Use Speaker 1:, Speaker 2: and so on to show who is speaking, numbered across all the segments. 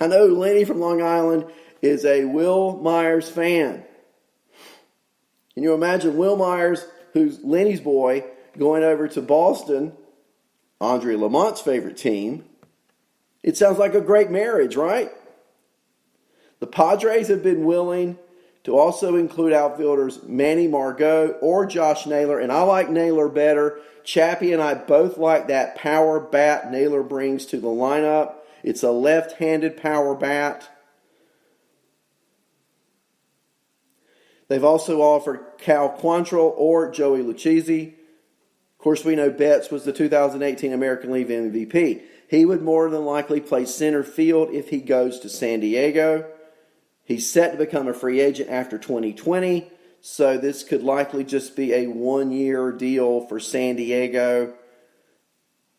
Speaker 1: know Lenny from Long Island is a Will Myers fan. Can you imagine Will Myers, who's Lenny's boy, going over to Boston, Andre Lamont's favorite team? It sounds like a great marriage, right? The Padres have been willing to also include outfielders Manny Margot or Josh Naylor, and I like Naylor better. Chappie and I both like that power bat Naylor brings to the lineup. It's a left-handed power bat. They've also offered Cal Quantrill or Joey Lucchesi. Of course, we know Betts was the 2018 American League MVP. He would more than likely play center field if he goes to San Diego. He's set to become a free agent after 2020, so this could likely just be a one-year deal for San Diego.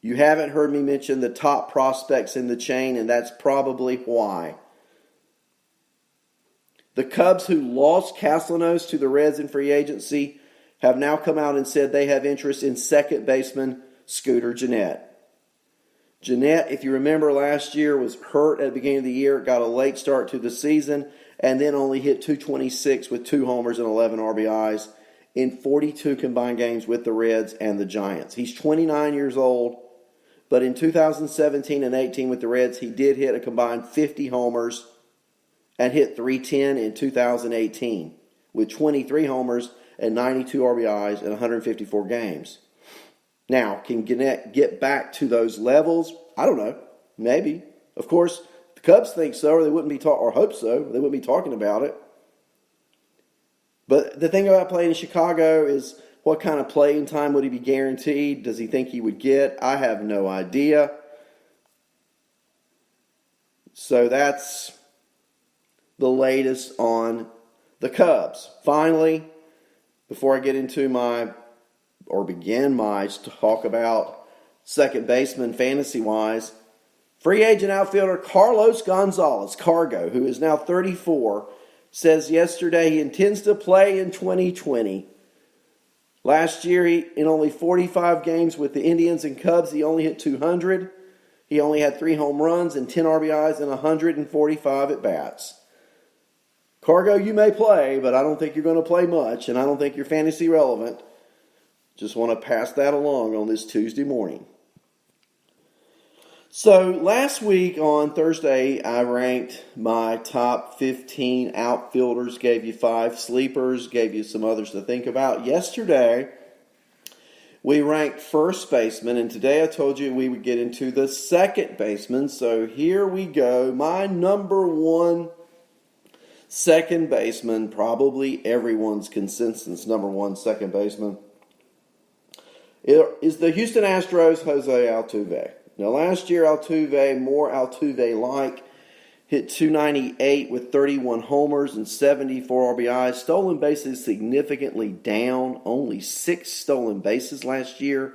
Speaker 1: You haven't heard me mention the top prospects in the chain, and that's probably why. The Cubs, who lost Castellanos to the Reds in free agency, have now come out and said they have interest in second baseman Scooter Gennett. Gennett, if you remember last year, was hurt at the beginning of the year, got a late start to the season, and then only hit .226 with 2 homers and 11 RBIs in 42 combined games with the Reds and the Giants. He's 29 years old, but in 2017 and 18 with the Reds, he did hit a combined 50 homers and hit .310 in 2018 with 23 homers and 92 RBIs in 154 games. Now, can Gennett get back to those levels? I don't know. Maybe. Of course, the Cubs think so, or they wouldn't be or hope so. They wouldn't be talking about it. But the thing about playing in Chicago is, what kind of playing time would he be guaranteed? Does he think he would get? I have no idea. So that's the latest on the Cubs. Finally, before I get into begin my talk about second baseman fantasy-wise, free agent outfielder Carlos Gonzalez, Cargo, who is now 34, says yesterday he intends to play in 2020. Last year, in only 45 games with the Indians and Cubs, he only hit .200. He only had 3 home runs and 10 RBIs and 145 at-bats. Cargo, you may play, but I don't think you're going to play much, and I don't think you're fantasy relevant. Just want to pass that along on this Tuesday morning. So last week on Thursday, I ranked my top 15 outfielders, gave you 5 sleepers, gave you some others to think about. Yesterday, we ranked first baseman, and today I told you we would get into the second baseman. So here we go. My number 1 second baseman, probably everyone's consensus number 1 second baseman, is the Houston Astros' Jose Altuve. Now, last year, Altuve, more Altuve-like, hit .298 with 31 homers and 74 RBIs. Stolen bases significantly down. Only 6 stolen bases last year.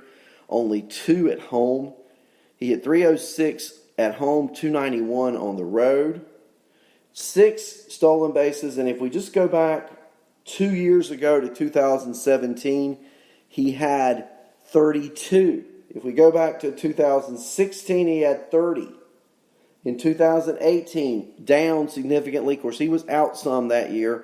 Speaker 1: Only 2 at home. He hit .306 at home, .291 on the road. 6 stolen bases. And if we just go back 2 years ago to 2017, he had 32. If we go back to 2016, he had 30. In 2018, down significantly. Of course, he was out some that year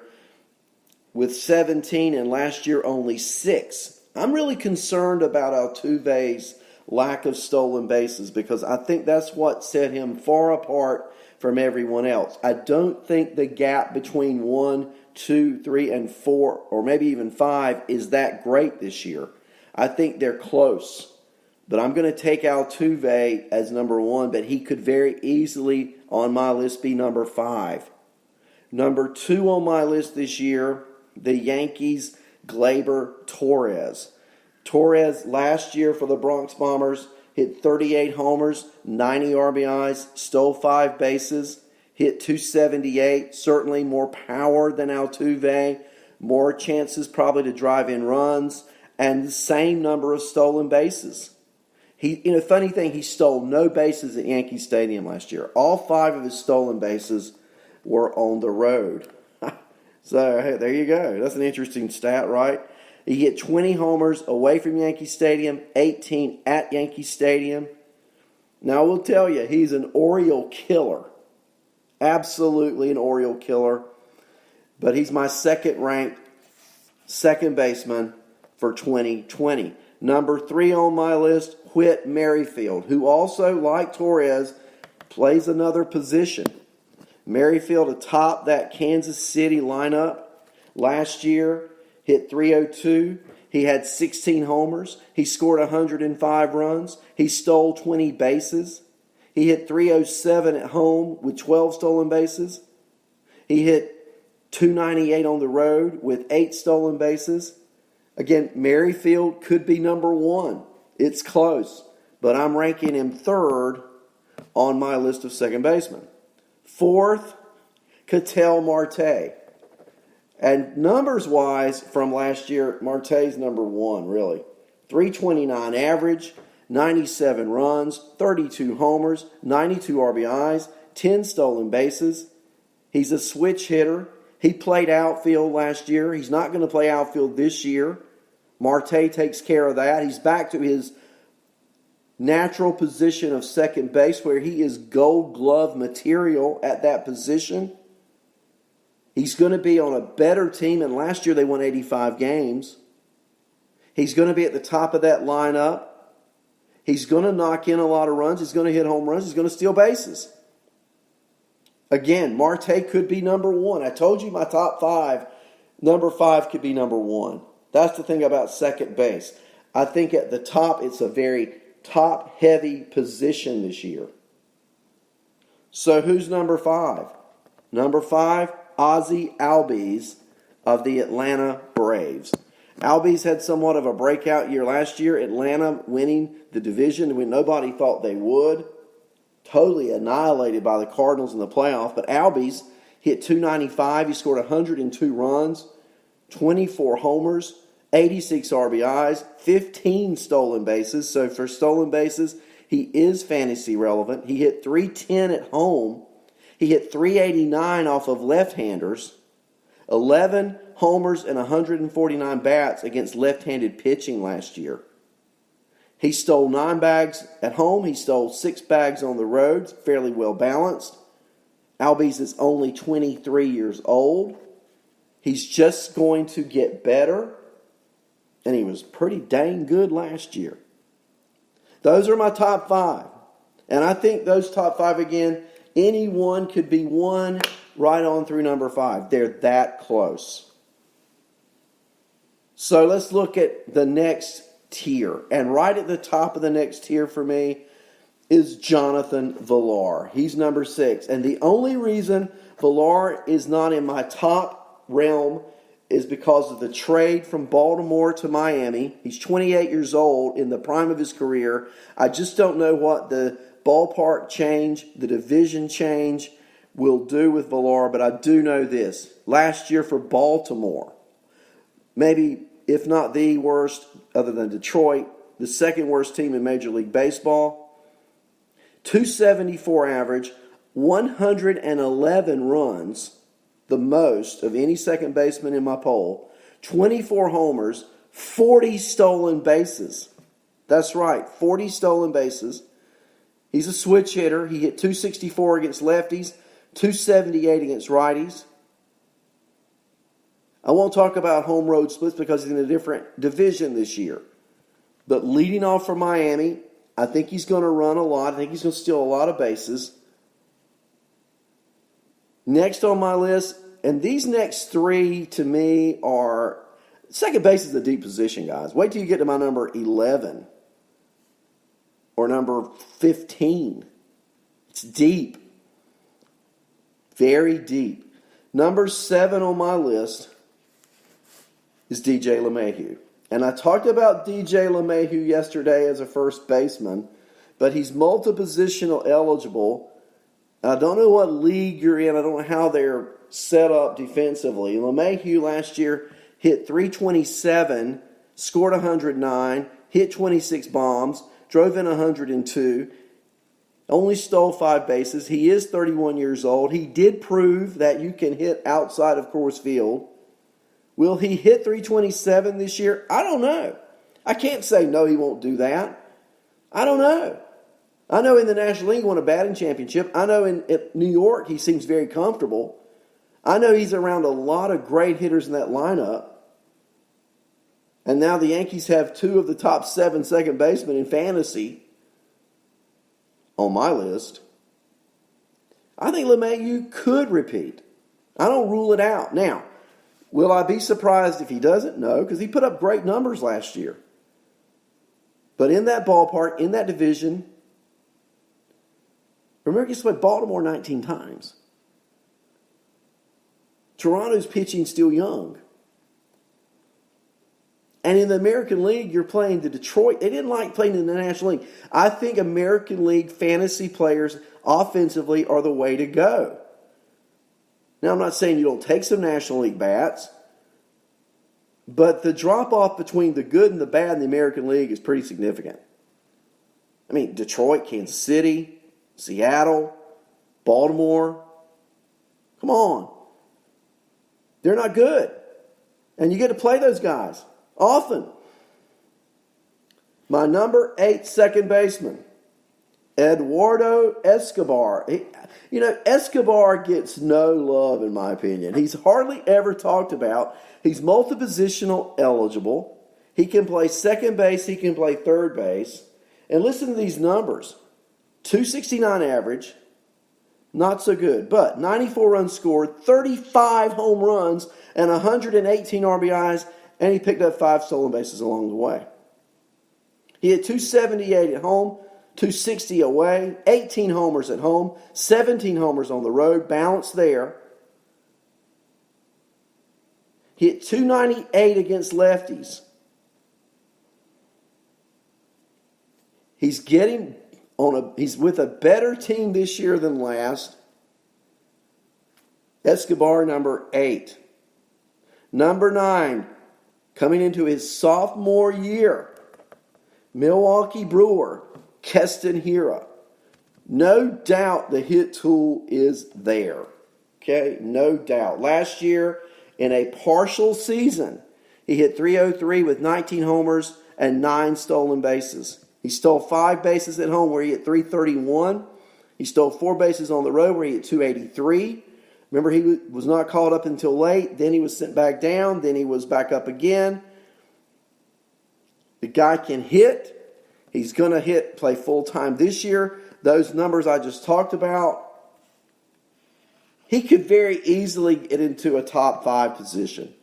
Speaker 1: with 17, and last year only 6. I'm really concerned about Altuve's lack of stolen bases because I think that's what set him far apart from everyone else. I don't think the gap between 1, 2, 3, and 4, or maybe even 5, is that great this year. I think they're close. But I'm going to take Altuve as number 1, but he could very easily on my list be number 5. Number 2 on my list this year, the Yankees' Gleyber Torres. Torres last year for the Bronx Bombers hit 38 homers, 90 RBIs, stole 5 bases, hit .278, certainly more power than Altuve, more chances probably to drive in runs, and the same number of stolen bases. Funny thing, he stole no bases at Yankee Stadium last year. All 5 of his stolen bases were on the road. So, hey, there you go. That's an interesting stat, right? He hit 20 homers away from Yankee Stadium, 18 at Yankee Stadium. Now, I will tell you, he's an Oriole killer. Absolutely an Oriole killer. But he's my second-ranked second baseman for 2020. Number 3 on my list, Whit Merrifield, who also, like Torres, plays another position. Merrifield atop that Kansas City lineup last year, hit .302. He had 16 homers. He scored 105 runs. He stole 20 bases. He hit .307 at home with 12 stolen bases. He hit .298 on the road with 8 stolen bases. Again, Merrifield could be number 1. It's close, but I'm ranking him 3rd on my list of second basemen. 4th, Ketel Marte. And numbers-wise from last year, Marte's number 1, really. .329 average, 97 runs, 32 homers, 92 RBIs, 10 stolen bases. He's a switch hitter. He played outfield last year. He's not going to play outfield this year. Marte takes care of that. He's back to his natural position of second base where he is gold glove material at that position. He's going to be on a better team, and last year they won 85 games. He's going to be at the top of that lineup. He's going to knock in a lot of runs. He's going to hit home runs. He's going to steal bases. Again, Marte could be number 1. I told you my top 5. Number 5 could be number 1. That's the thing about second base. I think at the top, it's a very top-heavy position this year. So who's number 5? Number 5, Ozzie Albies of the Atlanta Braves. Albies had somewhat of a breakout year last year. Atlanta winning the division when nobody thought they would. Totally annihilated by the Cardinals in the playoff. But Albies hit .295. He scored 102 runs, 24 homers, 86 RBIs, 15 stolen bases. So for stolen bases, he is fantasy relevant. He hit .310 at home. He hit .389 off of left-handers, 11 homers and 149 bats against left-handed pitching last year. He stole 9 bags at home. He stole 6 bags on the road, fairly well balanced. Albies is only 23 years old. He's just going to get better, and he was pretty dang good last year. Those are my top 5. And I think those top 5, again, any one could be one right on through number 5. They're that close. So let's look at the next tier. And right at the top of the next tier for me is Jonathan Villar. He's number 6. And the only reason Villar is not in my top realm is because of the trade from Baltimore to Miami. He's 28 years old, in the prime of his career. I just don't know what the ballpark change, the division change will do with Villar, but I do know this. Last year for Baltimore, maybe if not the worst, other than Detroit, the second worst team in Major League Baseball. .274 average, 111 runs, the most of any second baseman in my poll. 24 homers, 40 stolen bases. That's right, 40 stolen bases. He's a switch hitter. He hit .264 against lefties, .278 against righties. I won't talk about home road splits because he's in a different division this year. But leading off for Miami, I think he's going to run a lot. I think he's going to steal a lot of bases. Next on my list, and these next 3 to me are, second base is a deep position, guys. Wait till you get to my number 11 or number 15. It's deep. Very deep. Number 7 on my list is DJ LeMahieu. And I talked about DJ LeMahieu yesterday as a first baseman, but he's multi-positional eligible. I don't know what league you're in. I don't know how they're set up defensively. LeMahieu last year hit .327, scored 109, hit 26 bombs, drove in 102, only stole 5 bases. He is 31 years old. He did prove that you can hit outside of Coors Field. Will he hit .327 this year? I don't know. I can't say no, he won't do that. I don't know. I know in the National League he won a batting championship. I know in New York he seems very comfortable. I know he's around a lot of great hitters in that lineup. And now the Yankees have 2 of the top 7 second basemen in fantasy on my list. I think LeMahieu could repeat. I don't rule it out. Now, will I be surprised if he doesn't? No, because he put up great numbers last year. But in that ballpark, in that division, remember, he's played Baltimore 19 times. Toronto's pitching still young. And in the American League, you're playing the Detroit. They didn't like playing in the National League. I think American League fantasy players offensively are the way to go. Now, I'm not saying you don't take some National League bats, but the drop-off between the good and the bad in the American League is pretty significant. I mean, Detroit, Kansas City, Seattle, Baltimore. Come on. They're not good. And you get to play those guys often. My number 8 second baseman, Eduardo Escobar. Escobar gets no love, in my opinion. He's hardly ever talked about. He's multi-positional eligible. He can play second base. He can play third base. And listen to these numbers. 269 average. Not so good. But 94 runs scored, 35 home runs, and 118 RBIs. And he picked up 5 stolen bases along the way. He hit 278 at home, 260 away, 18 homers at home, 17 homers on the road, balance there. He hit 298 against lefties. He's with a better team this year than last. Escobar, number 8. Number 9, coming into his sophomore year, Milwaukee Brewer, Keston Hiura. No doubt the hit tool is there. Okay, no doubt. Last year, in a partial season, he hit .303 with 19 homers and 9 stolen bases. He stole 5 bases at home where he hit .331. He stole 4 bases on the road where he hit .283. Remember, he was not called up until late. Then he was sent back down. Then he was back up again. The guy can hit. He's going to play full-time this year. Those numbers I just talked about. He could very easily get into a top 5 position.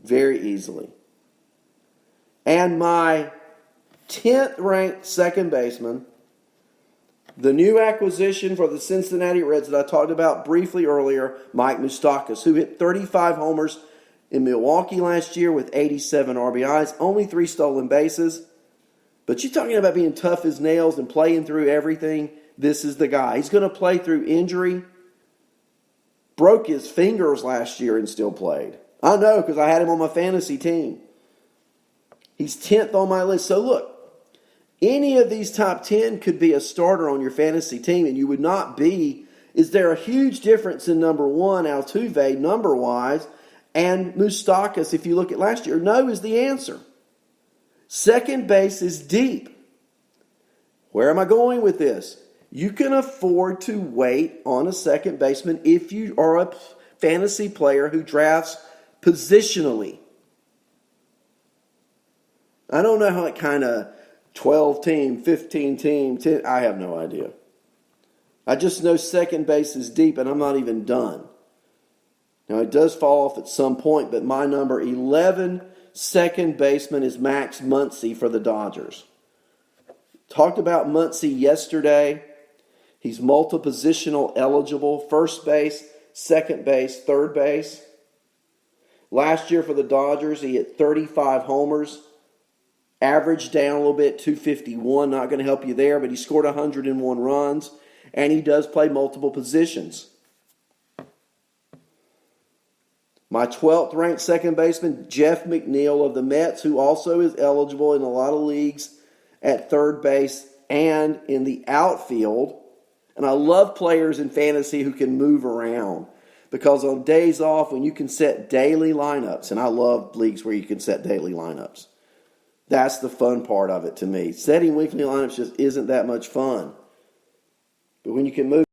Speaker 1: Very easily. And my 10th ranked second baseman, the new acquisition for the Cincinnati Reds that I talked about briefly earlier, Mike Moustakas, who hit 35 homers in Milwaukee last year with 87 RBIs, only 3 stolen bases. But you're talking about being tough as nails and playing through everything. This is the guy. He's going to play through injury. Broke his fingers last year and still played. I know because I had him on my fantasy team. He's 10th on my list. So look, any of these top 10 could be a starter on your fantasy team, and you would not be. Is there a huge difference in number 1, Altuve, number-wise, and Moustakas, if you look at last year? No is the answer. Second base is deep. Where am I going with this? You can afford to wait on a second baseman if you are a fantasy player who drafts positionally. I don't know how it kind of 12-team, 15-team, 10, I have no idea. I just know second base is deep, and I'm not even done. Now, it does fall off at some point, but my number 11 second baseman is Max Muncy for the Dodgers. Talked about Muncy yesterday. He's multi-positional eligible, first base, second base, third base. Last year for the Dodgers, he hit 35 homers. Average down a little bit, 251. Not going to help you there, but he scored 101 runs, and he does play multiple positions. My 12th ranked second baseman, Jeff McNeil of the Mets, who also is eligible in a lot of leagues at third base and in the outfield. And I love players in fantasy who can move around, because on days off when you can set daily lineups, and I love leagues where you can set daily lineups. That's the fun part of it to me. Setting weekly lineups just isn't that much fun. But when you can move